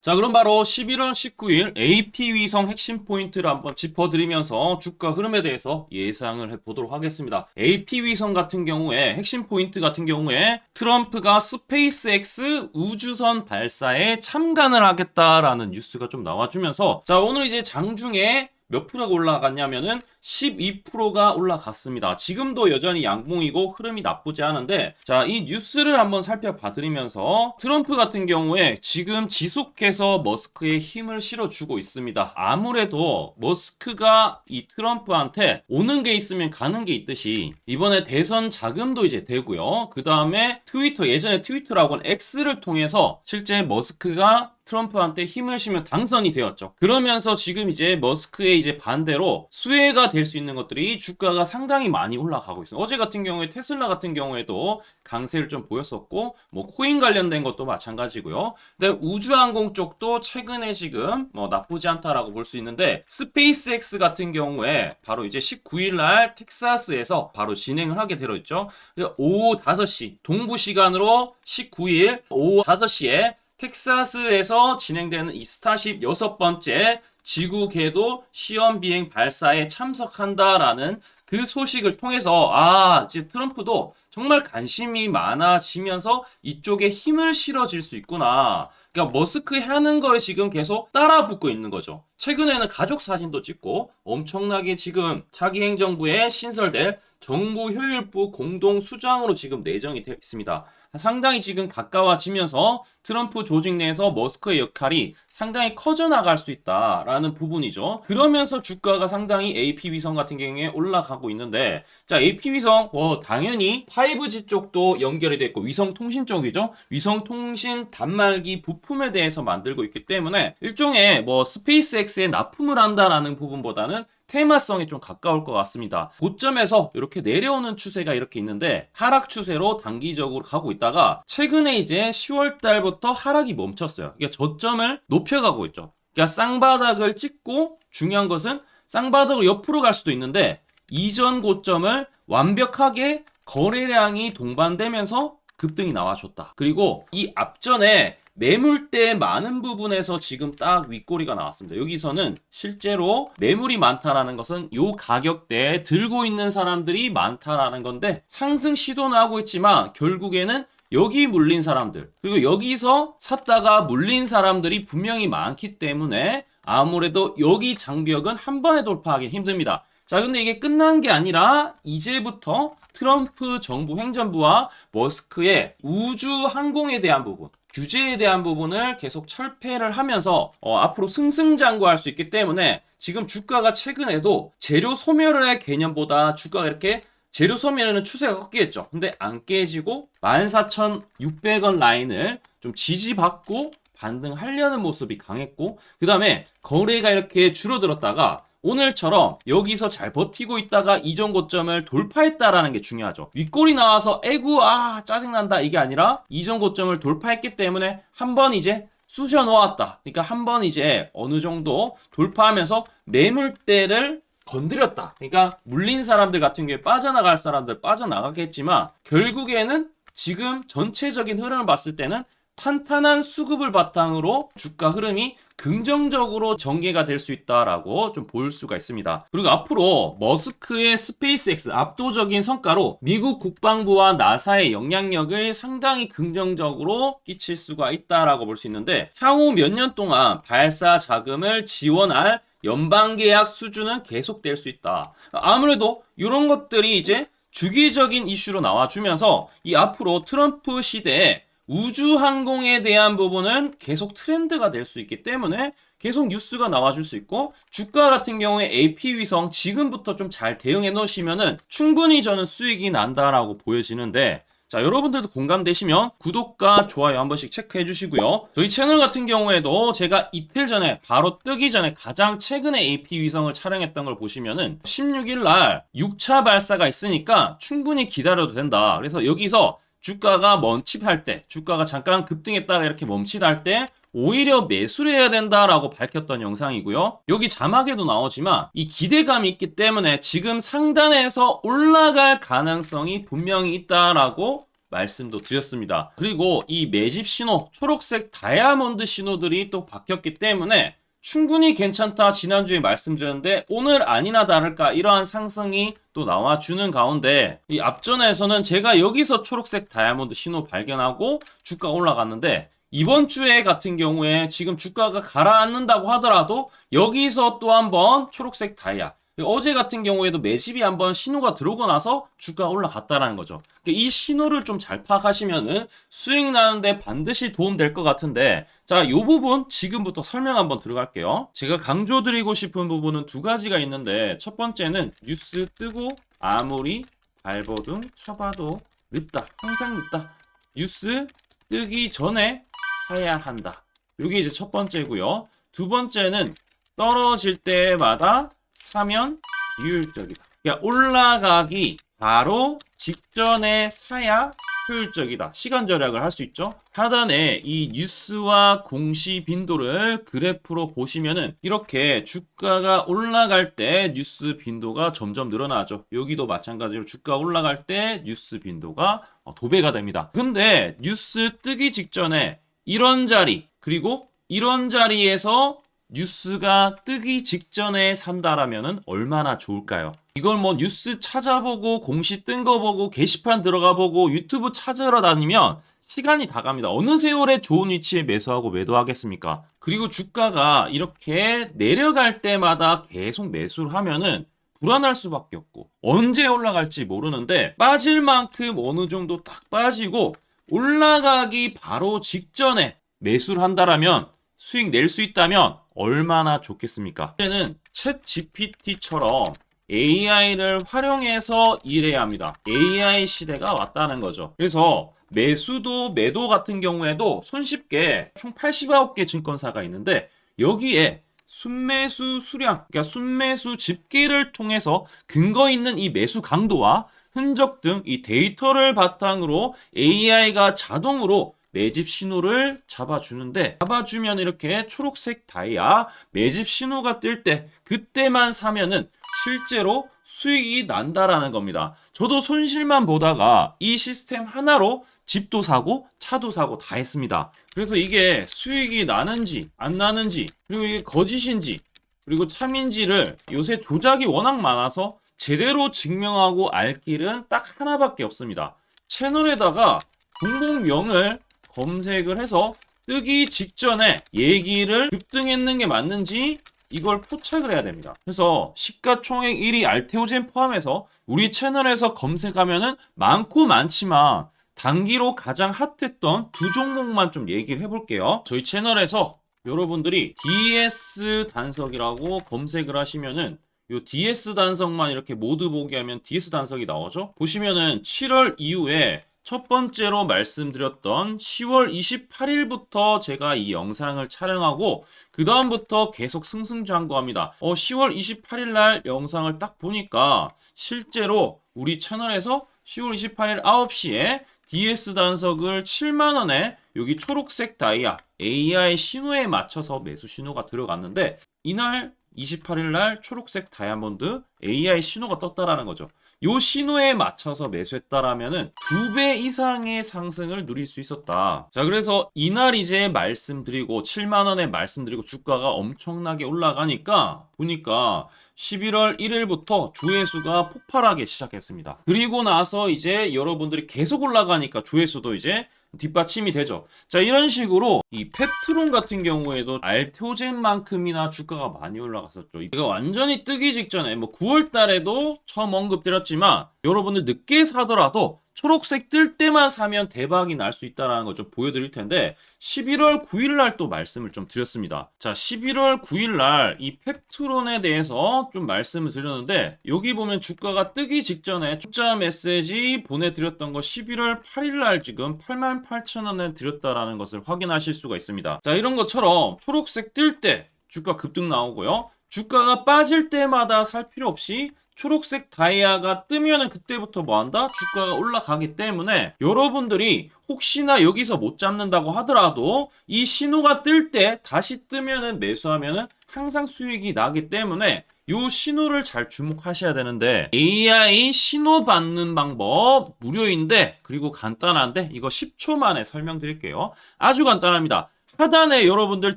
자, 그럼 바로 11월 19일 AP위성 핵심 포인트를 한번 짚어드리면서 주가 흐름에 대해서 예상을 해보도록 하겠습니다. AP위성 같은 경우에 핵심 포인트 같은 경우에 트럼프가 스페이스X 우주선 발사에 참관을 하겠다라는 뉴스가 좀 나와주면서 자, 오늘 이제 장중에 몇 프로가 올라갔냐면은 12%가 올라갔습니다. 지금도 여전히 양봉이고 흐름이 나쁘지 않은데 자, 이 뉴스를 한번 살펴봐드리면서 트럼프 같은 경우에 지금 지속해서 머스크에 힘을 실어주고 있습니다. 아무래도 머스크가 이 트럼프한테 오는 게 있으면 가는 게 있듯이 이번에 대선 자금도 이제 되고요. 그 다음에 트위터, 예전에 트위터라고는 X를 통해서 실제 머스크가 트럼프한테 힘을 실면 당선이 되었죠. 그러면서 지금 이제 머스크의 이제 반대로 수혜가 될 수 있는 것들이 주가가 상당히 많이 올라가고 있어요. 어제 같은 경우에 테슬라 같은 경우에도 강세를 좀 보였었고, 뭐 코인 관련된 것도 마찬가지고요. 근데 우주항공 쪽도 최근에 지금 뭐 나쁘지 않다라고 볼 수 있는데 스페이스X 같은 경우에 바로 이제 19일 날 텍사스에서 바로 진행을 하게 되어 있죠. 오후 5시 동부 시간으로 19일 오후 5시에 텍사스에서 진행되는 이 스타쉽 6번째 지구 궤도 시험 비행 발사에 참석한다라는 그 소식을 통해서 이제 트럼프도 정말 관심이 많아지면서 이쪽에 힘을 실어질 수 있구나. 그러니까 머스크 하는 거에 지금 계속 따라 붙고 있는 거죠. 최근에는 가족 사진도 찍고 엄청나게 지금 차기 행정부에 신설될 정부 효율부 공동 수장으로 지금 내정이 되어 있습니다. 상당히 지금 가까워지면서 트럼프 조직 내에서 머스크의 역할이 상당히 커져 나갈 수 있다라는 부분이죠. 그러면서 주가가 상당히 AP위성 같은 경우에 올라가고 있는데 자, AP위성 당연히 5G 쪽도 연결이 됐고 위성통신 쪽이죠. 위성통신 단말기 부품에 대해서 만들고 있기 때문에 일종의 뭐 스페이스X에 납품을 한다라는 부분보다는 테마성에 좀 가까울 것 같습니다. 고점에서 이렇게 내려오는 추세가 이렇게 있는데 하락 추세로 단기적으로 가고 있다가 최근에 이제 10월 달부터 하락이 멈췄어요. 그러니까 저점을 높여가고 있죠. 그러니까 쌍바닥을 찍고 중요한 것은 쌍바닥으로 옆으로 갈 수도 있는데 이전 고점을 완벽하게 거래량이 동반되면서 급등이 나와줬다. 그리고 이 앞전에 매물대 많은 부분에서 지금 딱 윗꼬리가 나왔습니다. 여기서는 실제로 매물이 많다라는 것은 요 가격대에 들고 있는 사람들이 많다라는 건데 상승 시도는 하고 있지만 결국에는 여기 물린 사람들 그리고 여기서 샀다가 물린 사람들이 분명히 많기 때문에 아무래도 여기 장벽은 한 번에 돌파하기 힘듭니다. 자, 근데 이게 끝난 게 아니라 이제부터 트럼프 정부 행정부와 머스크의 우주 항공에 대한 부분, 규제에 대한 부분을 계속 철폐를 하면서 앞으로 승승장구할 수 있기 때문에 지금 주가가 최근에도 재료 소멸의 개념보다 주가가 이렇게 재료 소멸에는 추세가 꺾이겠죠. 근데 안 깨지고 14,600원 라인을 좀 지지받고 반등하려는 모습이 강했고 그 다음에 거래가 이렇게 줄어들었다가 오늘처럼 여기서 잘 버티고 있다가 이전 고점을 돌파했다라는 게 중요하죠. 윗골이 나와서 에구 짜증난다 이게 아니라 이전 고점을 돌파했기 때문에 한번 이제 쑤셔 놓았다. 그러니까 한번 이제 어느 정도 돌파하면서 매물대를 건드렸다. 그러니까 물린 사람들 같은 경우에 빠져나갈 사람들 빠져나가겠지만 결국에는 지금 전체적인 흐름을 봤을 때는 탄탄한 수급을 바탕으로 주가 흐름이 긍정적으로 전개가 될 수 있다라고 좀 볼 수가 있습니다. 그리고 앞으로 머스크의 스페이스X 압도적인 성과로 미국 국방부와 나사의 영향력을 상당히 긍정적으로 끼칠 수가 있다라고 볼 수 있는데 향후 몇 년 동안 발사 자금을 지원할 연방계약 수준은 계속될 수 있다. 아무래도 이런 것들이 이제 주기적인 이슈로 나와주면서 이 앞으로 트럼프 시대에 우주항공에 대한 부분은 계속 트렌드가 될 수 있기 때문에 계속 뉴스가 나와줄 수 있고 주가 같은 경우에 AP위성 지금부터 좀 잘 대응해 놓으시면은 충분히 저는 수익이 난다라고 보여지는데 자, 여러분들도 공감되시면 구독과 좋아요 한 번씩 체크해 주시고요. 저희 채널 같은 경우에도 제가 이틀 전에 바로 뜨기 전에 가장 최근에 AP위성을 촬영했던 걸 보시면은 16일 날 6차 발사가 있으니까 충분히 기다려도 된다. 그래서 여기서 주가가 멈칫할 때, 주가가 잠깐 급등했다가 이렇게 멈칫할 때 오히려 매수를 해야 된다라고 밝혔던 영상이고요. 여기 자막에도 나오지만 이 기대감이 있기 때문에 지금 상단에서 올라갈 가능성이 분명히 있다라고 말씀도 드렸습니다. 그리고 이 매집 신호, 초록색 다이아몬드 신호들이 또 바뀌었기 때문에 충분히 괜찮다 지난주에 말씀드렸는데 오늘 아니나 다를까 이러한 상승이 또 나와주는 가운데 이 앞전에서는 제가 여기서 초록색 다이아몬드 신호 발견하고 주가 올라갔는데 이번 주에 같은 경우에 지금 주가가 가라앉는다고 하더라도 여기서 또 한번 초록색 다이아 어제 같은 경우에도 매집이 한번 신호가 들어오고 나서 주가가 올라갔다라는 거죠. 이 신호를 좀 잘 파악하시면은 수익 나는데 반드시 도움될 것 같은데 자, 이 부분 지금부터 설명 한번 들어갈게요. 제가 강조드리고 싶은 부분은 두 가지가 있는데 첫 번째는 뉴스 뜨고 아무리 발버둥 쳐봐도 늦다. 항상 늦다. 뉴스 뜨기 전에 사야 한다. 이게 이제 첫 번째고요. 두 번째는 떨어질 때마다 사면 비효율적이다. 그러니까 올라가기 바로 직전에 사야 효율적이다. 시간 절약을 할 수 있죠. 하단에 이 뉴스와 공시 빈도를 그래프로 보시면은 이렇게 주가가 올라갈 때 뉴스 빈도가 점점 늘어나죠. 여기도 마찬가지로 주가 올라갈 때 뉴스 빈도가 도배가 됩니다. 근데 뉴스 뜨기 직전에 이런 자리 그리고 이런 자리에서 뉴스가 뜨기 직전에 산다라면은 얼마나 좋을까요? 이걸 뭐 뉴스 찾아보고 공시 뜬 거 보고 게시판 들어가 보고 유튜브 찾으러 다니면 시간이 다 갑니다. 어느 세월에 좋은 위치에 매수하고 매도하겠습니까? 그리고 주가가 이렇게 내려갈 때마다 계속 매수를 하면은 불안할 수밖에 없고 언제 올라갈지 모르는데 빠질 만큼 어느 정도 딱 빠지고 올라가기 바로 직전에 매수를 한다라면 수익 낼 수 있다면 얼마나 좋겠습니까? 이제는 챗 GPT처럼 AI를 활용해서 일해야 합니다. AI 시대가 왔다는 거죠. 그래서 매수도 매도 같은 경우에도 손쉽게 총 89개 증권사가 있는데 여기에 순매수 수량, 그러니까 순매수 집계를 통해서 근거 있는 이 매수 강도와 흔적 등 이 데이터를 바탕으로 AI가 자동으로 매집 신호를 잡아주면 이렇게 초록색 다이아 매집 신호가 뜰 때 그때만 사면은 실제로 수익이 난다라는 겁니다. 저도 손실만 보다가 이 시스템 하나로 집도 사고 차도 사고 다 했습니다. 그래서 이게 수익이 나는지 안 나는지 그리고 이게 거짓인지 그리고 참인지를 요새 조작이 워낙 많아서 제대로 증명하고 알 길은 딱 하나밖에 없습니다. 채널에다가 종목명을 검색을 해서 뜨기 직전에 얘기를 급등했는 게 맞는지 이걸 포착을 해야 됩니다. 그래서 시가총액 1위 알테오젠 포함해서 우리 채널에서 검색하면은 많고 많지만 단기로 가장 핫했던 두 종목만 좀 얘기를 해볼게요. 저희 채널에서 여러분들이 DS 단석이라고 검색을 하시면은 요 DS 단석만 이렇게 모두 보기 하면 DS 단석이 나오죠. 보시면은 7월 이후에 첫 번째로 말씀드렸던 10월 28일부터 제가 이 영상을 촬영하고 그 다음부터 계속 승승장구합니다. 10월 28일 날 영상을 딱 보니까 실제로 우리 채널에서 10월 28일 9시에 DS 단석을 7만원에 여기 초록색 다이아 AI 신호에 맞춰서 매수 신호가 들어갔는데 이날 28일 날 초록색 다이아몬드 AI 신호가 떴다라는 거죠. 요 신호에 맞춰서 매수했다라면은 2배 이상의 상승을 누릴 수 있었다. 자, 그래서 이날 이제 말씀드리고 7만원에 말씀드리고 주가가 엄청나게 올라가니까 보니까 11월 1일부터 조회수가 폭발하기 시작했습니다. 그리고 나서 이제 여러분들이 계속 올라가니까 조회수도 이제 뒷받침이 되죠. 자, 이런 식으로 이 펩트론 같은 경우에도 알테오젠만큼이나 주가가 많이 올라갔었죠. 이거 완전히 뜨기 직전에 뭐 9월 달에도 처음 언급드렸지만 여러분들 늦게 사더라도 초록색 뜰 때만 사면 대박이 날 수 있다는 거 좀 보여드릴 텐데 11월 9일 날 또 말씀을 좀 드렸습니다. 자, 11월 9일 날 이 펩트론에 대해서 좀 말씀을 드렸는데 여기 보면 주가가 뜨기 직전에 투자 메시지 보내드렸던 거 11월 8일 날 지금 88,000원에 드렸다라는 것을 확인하실 수가 있습니다. 자, 이런 것처럼 초록색 뜰 때 주가 급등 나오고요. 주가가 빠질 때마다 살 필요 없이 초록색 다이아가 뜨면은 그때부터 뭐한다? 주가가 올라가기 때문에 여러분들이 혹시나 여기서 못 잡는다고 하더라도 이 신호가 뜰 때 다시 뜨면은 매수하면은 항상 수익이 나기 때문에 요 신호를 잘 주목하셔야 되는데 AI 신호 받는 방법 무료인데 그리고 간단한데 이거 10초 만에 설명드릴게요. 아주 간단합니다. 하단에 여러분들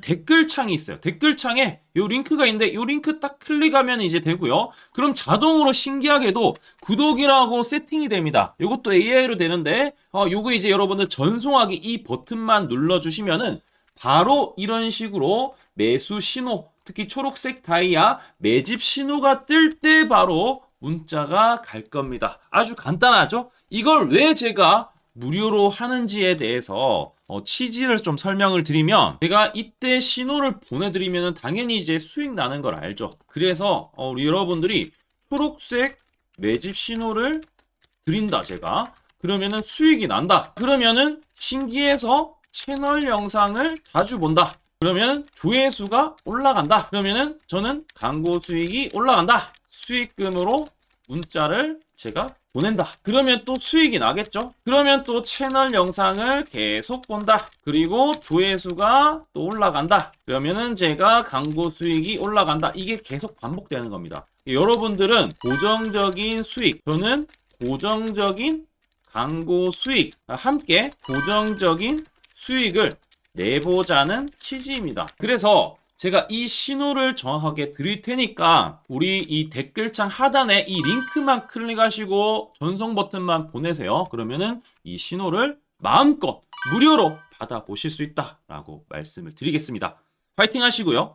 댓글창이 있어요. 댓글창에 요 링크가 있는데 요 링크 딱 클릭하면 이제 되고요. 그럼 자동으로 신기하게도 구독이라고 세팅이 됩니다. 요것도 AI로 되는데 요거 이제 여러분들 전송하기 이 버튼만 눌러주시면은 바로 이런 식으로 매수 신호, 특히 초록색 다이아 매집 신호가 뜰 때 바로 문자가 갈 겁니다. 아주 간단하죠? 이걸 왜 제가 무료로 하는지에 대해서 취지를 좀 설명을 드리면 제가 이때 신호를 보내드리면 당연히 이제 수익 나는 걸 알죠. 그래서 우리 여러분들이 초록색 매집 신호를 드린다 제가. 그러면은 수익이 난다. 그러면은 신기해서 채널 영상을 자주 본다. 그러면 조회수가 올라간다. 그러면은 저는 광고 수익이 올라간다. 수익금으로 문자를 제가 보낸다. 그러면 또 수익이 나겠죠? 그러면 또 채널 영상을 계속 본다. 그리고 조회수가 또 올라간다. 그러면은 제가 광고 수익이 올라간다. 이게 계속 반복되는 겁니다. 여러분들은 고정적인 수익, 저는 고정적인 광고 수익, 함께 고정적인 수익을 내보자는 취지입니다. 그래서 제가 이 신호를 정확하게 드릴 테니까 우리 이 댓글창 하단에 이 링크만 클릭하시고 전송 버튼만 보내세요. 그러면은 이 신호를 마음껏 무료로 받아보실 수 있다라고 말씀을 드리겠습니다. 파이팅 하시고요.